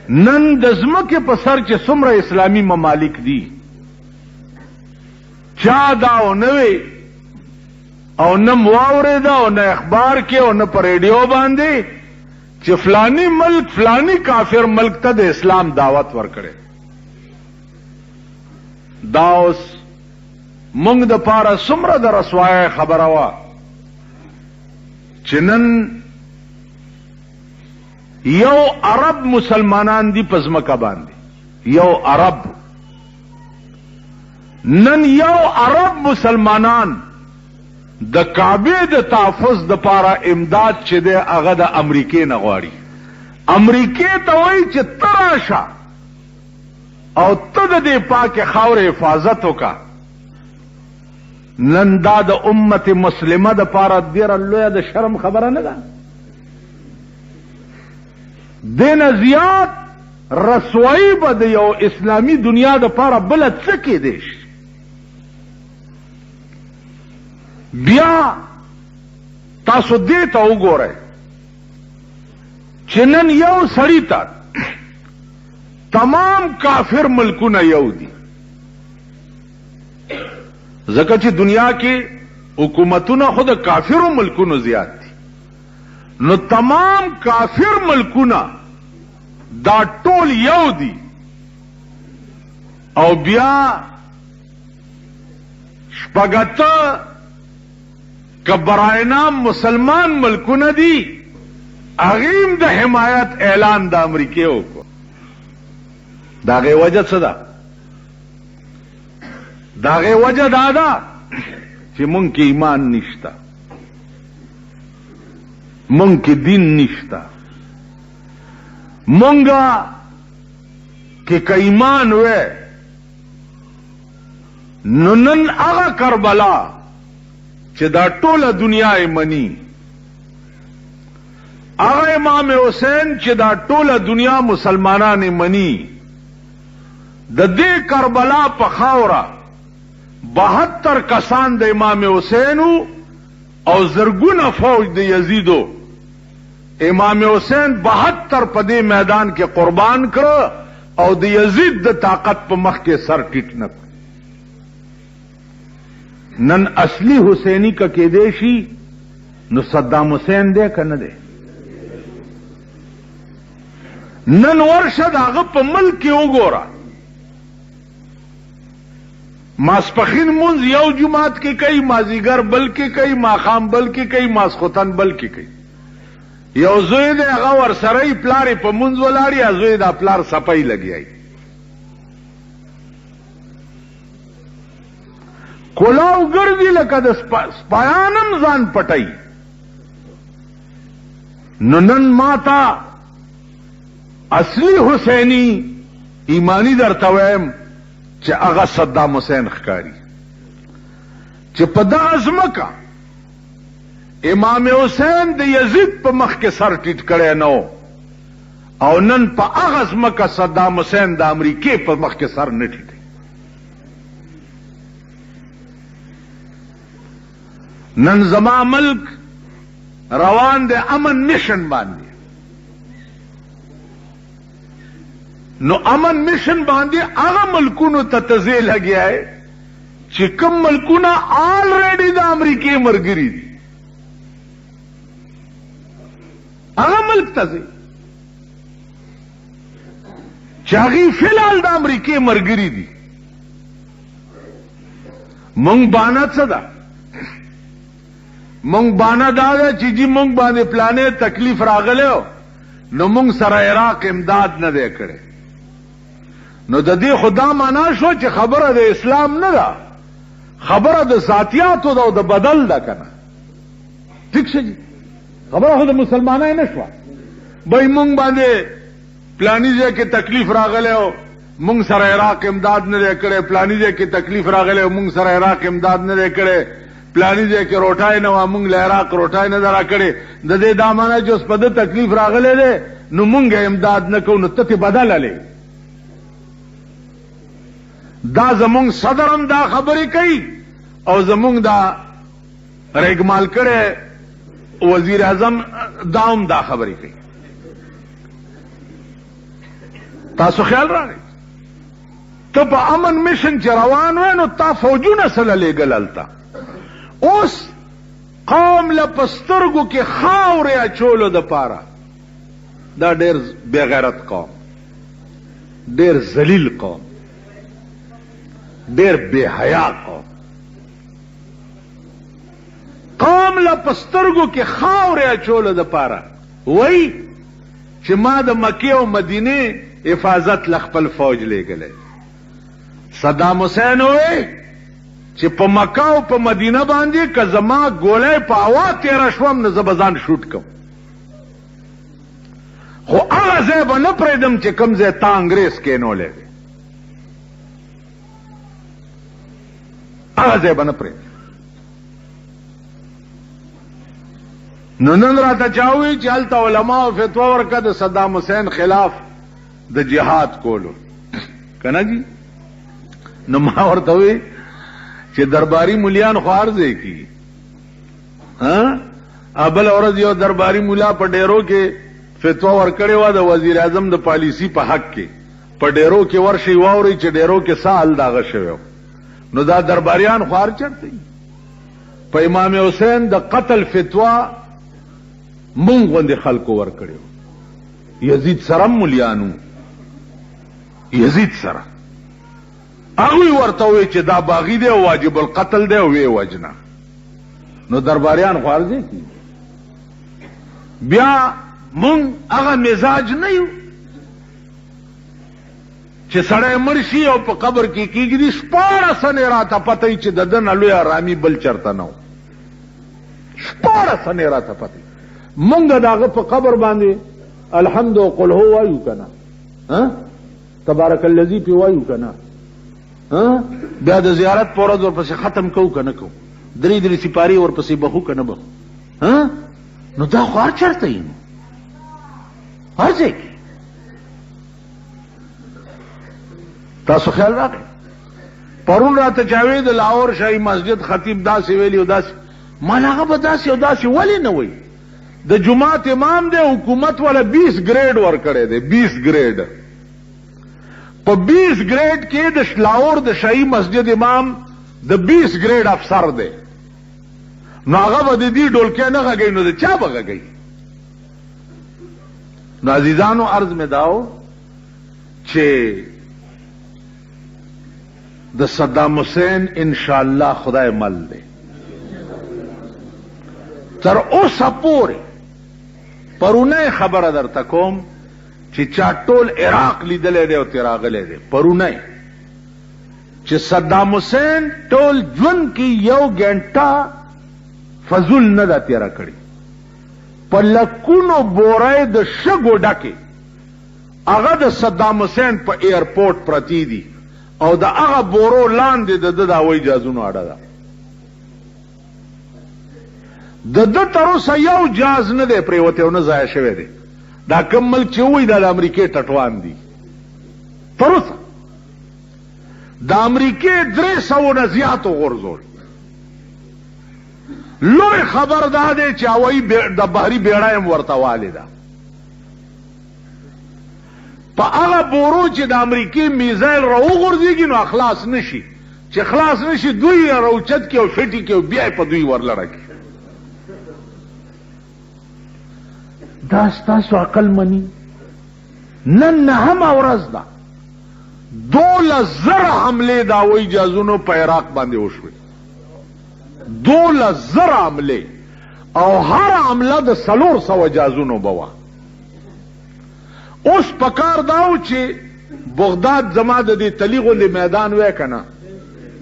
نن د ځمکې په سر چې څومره اسلامي ممالک دي چا دا ونه وی او نه واورېده او نه اخبار کې او نه په ریډیو باندې چې فلانی ملک فلانی کافر ملک ته د اسلام دعوت ورکړي. دا اوس موږ د پاره څومره د رسوای خبره وه چې نن یو عرب مسلمانان دي په ځمکه باندې، یو عرب، نن یو عرب مسلمانان د کعبه د تحفظ د پاره امداد چې دی هغه د امریکې نه غواړي. امریکې ته وایي چې ته راشه او ته د دې پاکې خاورې حفاظت وکړه. نن دا د امت مسلمه د پاره ډېره لویه د شرم خبره نه ده. دینه زیات رسوایی به د یو اسلامی دنیا د پاره بله څه کېدی شي. بیا تاسو دې ته وګورئ چې نن یو سړي ته تمام کافر ملکونه یو دي، ځکه چې دنیا کې حکومتونه خود کافرو ملکونو زیات دي. نو تمام کافر ملکونه دا ټول یو دي او بیا شپږته که برای نام مسلمان ملکونه دي هغیم د حمایت اعلان د امریکې وکړو. د هغې وجه څه ده؟ د هغې وجه دا ده چې مونږ کې ایمان نشته، مونږ کې دین نشته. مونږه کې که ایمان وی نو نن هغه کربلا چې دا ټوله دنیا یې مني، هغه امام حسین چې دا ټوله دنیا مسلمانان یې مني، د دې کربلا په خاوره 72 کسان د امام حسین او زرګونه فوج د یزیدو. امام حسین 72 په دې میدان کې قربان کړ او د یزید د طاقت په مخ کې سر ټیټ نه کړ. نن اصلی حسینی کا کېدی شي نو صدام حسین دی که نه دی؟ نن ورشه د هغه په ملک کې وګوره، ماسپخین مونځ یو جماعت کې کوي، مازیګر بل کې کوي، ماښام بل کې کوي، ماسخوتن بل کې کوي. یو زوی دی هغه ورسره یې پلار یې په مونځ ولاړي، زوی دا پلار سپی لګیایي. کلاو ګرځي لکه د سپایانم ځان پټي. نو نن ماتا اصلی حسینی ایمانی درته وایم چې هغه صدام حسین ښکاري چې په دغه ځمکه امام حسین د یزید په مخ کې سر ټیټ کړی نه و او نن په هغه ځمکه صدام حسین د امریکې په مخ کې سر نه ټیټوي. نن زما ملک روان دی امن میشن باندې. نو امن میشن باندې هغه ملکونو ته تزیل لګیا ہے چې کوم ملکونه آلریډي د امریکې مرګري دي، هغه ملک ته ځي چې هغې فلحال د امریکې مرګري دي. مونږ بانه څه ده؟ مونږ بانه دا ده چې جی مونږ باندې پلانې تکلیف راغلی نو مونږ سره عراق امداد نه دی کړی. نو د دې خدا معنا شو چې خبره د اسلام نه ده، خبره د ذاتیاتو ده او د بدل ده که نه؟ ٹھیک شي جی، خبره خو د مسلمانای نه شوه. بای مونږ باندې پلانی ځای کې تکلیف راغلی او مونږ سره عراق امداد نه دی کړی، پلانی ځای کې تکلیف راغلی او مونږ سره عراق امداد نه دی کړی، پلانی ځای کې روټای نه وه مونږ له عراق روټای نه ده راکړې. د دې دا معنا چې اوس په ده تکلیف راغلی دی نو مونږ امداد نه کوو، نو ته تې بدله. دا زمونږ صدر هم دا خبرې کوي او زمونږ دا ریګمال کړی وزیر اعظم دا هم دا خبرې کوي. تاسو خیال راغی ته په امن میشن چې روان وې نو تا فوجونه سره لېږل هلته اوس قوم له په سترګو کې خاورې اچولو دپاره دا ډېر بېغیرت قوم ډېر ذلیل قوم ډېر بې حیا قوم له په سترګو کې خاورې اچولو دپاره وایي چې ما د مکې او مدینې حفاظت له خپل فوج لېږلی صدام حسین وایي چې په مکه او په مدینه باندې که زما ګولی په هوا تېره شوم نو زه به ځان شوټ کوم خو هغه ځای به نه پرېږدم چې کوم ځای تا انګریز کېنولی دی هغه ځای به نه پرېږدم نو نن راته چا وایي چې هلته علماو فتوا ورکړه د صدام حسین خلاف د جهاد کولو که نه جي نو ما ورته وایي چې درباري ملیان خو هر ځای کېږي بله ورځ یو درباري ملا په ډیرو کې فتوا ورکړې وه د وزیر اعظم د پالیسي په حق کې په ډیرو کې ورشئ واورئ چې ډیرو کې څه حل داغه شوی نو دا درباریان خو هر چېرته په امام حسین د قتل فتوا مونږ غوندې خلکو ورکړې یزید سره هم ملیانو یزید سره هغوی ورته وایي چې دا باغي دی او واجب القتل دی او ویې وجنه نو درباریان خو هر ځای کېږي بیا مونږ هغه مزاج نه یو چې سړی مړ شي او په قبر کې کېږدي 14 سنې راته پته وي چې د ده نه لوی ارامي بل چېرته نه و 14 سنې راته پته مونږ د هغه په قبر باندې الحمد او قل هو وایو که نه تبارک الذي پې وایو که نه بیا د زیارت په ورځ ورپسې ختم کوو که نه کوو 3 سپارې ورپسې بهو که نه بهو نو دا خو هر چېرته یي نو هر ځای کې تاسو خیال راغی پرون راته چا وایي د لاهور شاهي مسجد خطیب داسې ویلي او داسې ما هغه به داسې او داسې ولې نه وایي د جماعت امام دی حکومت والا 20 ګریډ ورکړی دی 20 ګریډ په 20 ګریډ کې د لاهور د شاهي مسجد امام د 20 ګریډ افسر دی نو هغه به د دې ډولکی نه غږوي نو د چا به غږوي نو عزیزانو عرض مې داو چې د صدام حسین انشاءالله خدای مل دی تر اوسه پورې پرونه خبره درته کوم چې چا ټول عراق لیدلی دی او ترې راغلی دی پرونه چې صدام حسین ټول ژوند کې یو ګنټه فضول نه ده تېره کړې په لکونو بورۍ د شګو ډکې هغه د صدام حسین په ایرپورټ پرتی دي او د هغه بورو لاندې د ده د هوایي جهازونو اډه ده د ده تر اوسه یو جهاز نه دی پرېوتی او نه ضایع شوی دی دا کوم ملک چې وایي دا د امریکې ټټوان دي تر اوسه د امریکې 300 نه زیات وغورځول لوی خبر دا دی چې هوایي د بحري بیړۍ هم ورته والې ده په هغه بورو چې د امریکې میزایل راوغورځېږي نو خلاص نشي چې خلاص نشي دوی راوچت کړي او فټي کړي او بیا یې په دوی ورلړه کړي دا ستاسو عقل مني نن نهمه ورځ ده 12,000 حملې د هوایي جهازونو په عراق باندې وشوې 12,000 حملې او هر حمله د 400 جهازونو به وه اوس پکار داو چې بغداد زما د دې تلی غوندې میدان وی که نه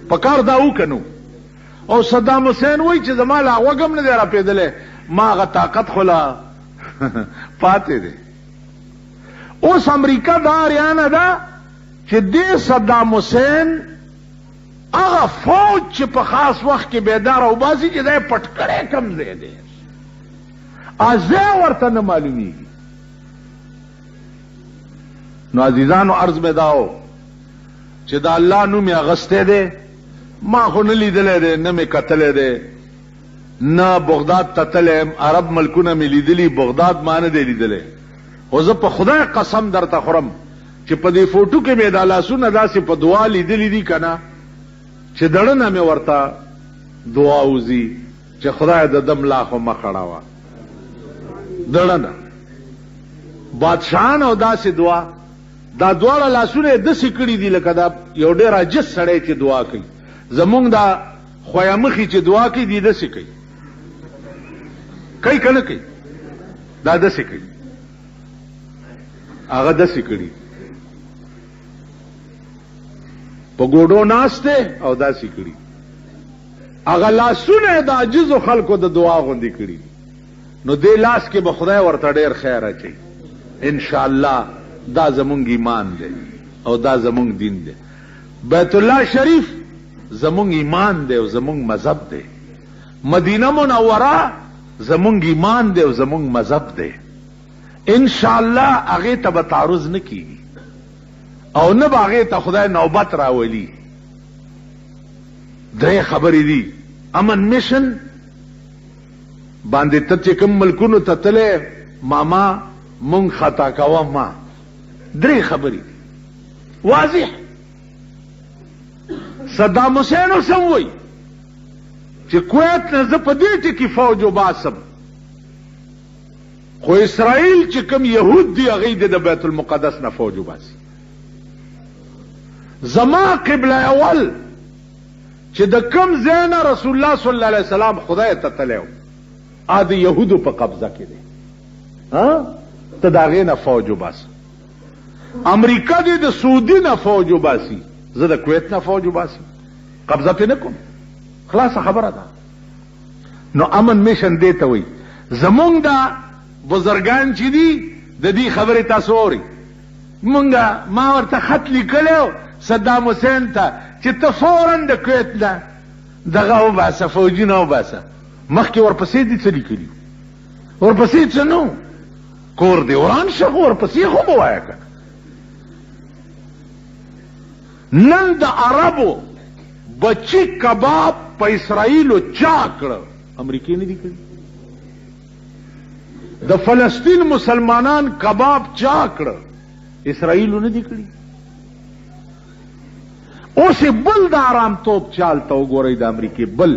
پکار داو که نو او صدام حسین وایي چې زما لا غوږ هم نه دی راپېدلی ما هغه طاقت خو لا پاتې دی اوس امریکا دا اریانه ده چې دې صدام حسین هغه فوج چې په خاص وخت کې بیدار او باسي چې دا یې پټ کړی کم ځای دی ځای ورته نه معلومیږي نو عزیزانو عرض مې داو چې د الله نوم یې اغستی دی ما خو نه لیدلی دی نه مې کتلی دی نه بغداد ته تلی یم عرب ملکونه مې لیدلي بغداد ما نه دی لیدلی خو زه په خدای قسم درته خورم چې په دې فوټو کې مې دا لاسونه داسې په دعا لیدلې دي که نه چې دړنه مې ورته دعا وځي چې خدای د دم لا خو مه خړوه دړنه بادشاهان او داسې دعا دا دواړه لاسونه یې داسې کړي دي لکه دا یو ډېر عاجز سړی چې دعا کوي زمونږ دا خویا مخي چې دعا کوي دی داسې کوي کوي که نه کوي دا داسې کوي هغه داسې کړي په ګوډو ناست دی او داسې کړي هغه لاسونه د عاجزو خلکو د دعا غوندې کړي نو دې لاس کې به خدای ورته ډېر خیر اچوي انشاءالله دا زمونږ ایمان دی او دا زمونږ دین دی بیت الله شریف زمونږ ایمان دی او زمونږ مذهب دی مدینه منوره زمونږ ایمان دی او زمونږ مذهب دی انشاءالله هغې ته به تعرض نه کیږي او نه به هغې ته خدای نوبت راولي درې خبرې دي امن میشن باندې ته چې کوم ملکونو ته تلې ماما مونږ خطا کوه ما درې خبرې واضح صدام حسین اوسم وی چې کویت نه زه په دې ټکي فوج وباسم خو اسرائیل چې کوم یهود دي هغوی د بیت المقدس نه فوج وباسي زما قبله اول چې د کوم ځای نه رسول الله صلی الله علیه وسلم خدای ته تللی و د یهودو په قبضه کې دی ته د هغې نه فوج وباسه امریکا دې د سعودي نه فوج وباسي زه د کویت نه فوج وباسي قبضه پې نه کوم خلاصه خبره ده نو امن میشن دې ته وایي زمونږ دا بزرګان چې دي د دې خبرې تاسو اورئ مونږه ما ورته خط لیکلی و صدام حسین ته چې ته فورا د کویت نه دغه وباسه فوجونه وباسه مخکې ورپسې دي څه لیکلي ورپسې څه نو کور دې وران شه خو ورپسې خو مه وایه که نن د عربو بچی کباب په اسرائیلو چا کړه امریکې نه دي کړي د فلسطین مسلمانان کباب چا کړه اسرائیلو نه دي کړي اوس بل د آرام توپ چال ته وګورئ د امریکې بل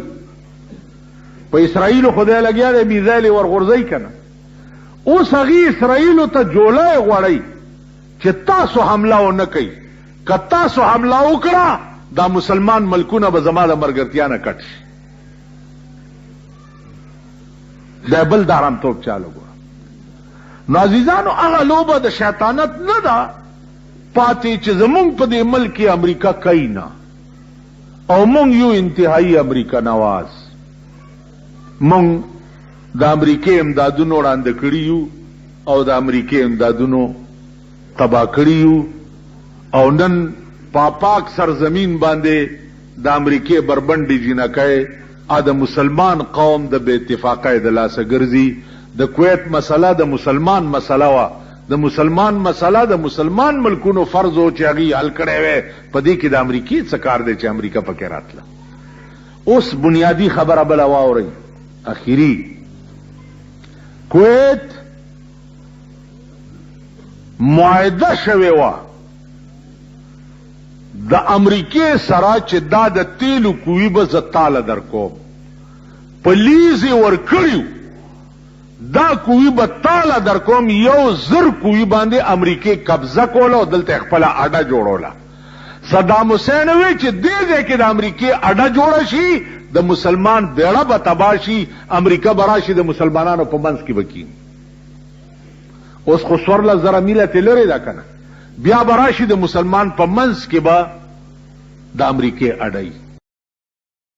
په اسرائیلو خدای لګیا دی میزایل یې ورغورځوي که نه اوس هغې اسرائیلو ته جولی غواړئ چې تاسو حمله ونه کوئ که تاسو حمله وکړه دا مسلمان ملکونه به زما د ملګرتیا نه کټ شي دا بل د آرام توپ چال وګوره نو عزیزانو هغه لوبه د شیطانت نه ده پاتې چې زمونږ په دې ملک کې امریکا کوي نه او مونږ یو انتهایی امریکا نواز مونږ د امریکې امدادونو وړاندې کړي یو او د امریکې امدادونو تباه کړي یو او نن پاک سرزمین باندې د امریکې بربنډې جنکۍ د مسلمان قوم د بې اتفاقۍ د لاسه ګرځي د کویت مسله د مسلمان مسله وه د مسلمان مسله د مسلمان ملکونو فرض و چې هغې حل کړی وی په دې کې د امریکې څه کار دی چې امریکا پکې راتله اوس بنیادی خبره بله واورئ اخیری کویت معاهده شوې وه د امریکې سره چې دا د تیلو کوی به زه تاله در کوم په لیز یې ورکړي دا کوی به تاله در کوم 1,000 کوی باندې امریکې قبضه کوله او دلته خپله اډه جوړوله صدام حسین وی چې دې ځای کې د امریکې اډه جوړه شي د مسلمان بیړه به تباه شي امریکا به راشي د مسلمانانو په منځ کې به کیني اوس خو 14,000 میله تې لرې ده که نه بیا به راشي د مسلمان په منځ کې به د امریکې اډه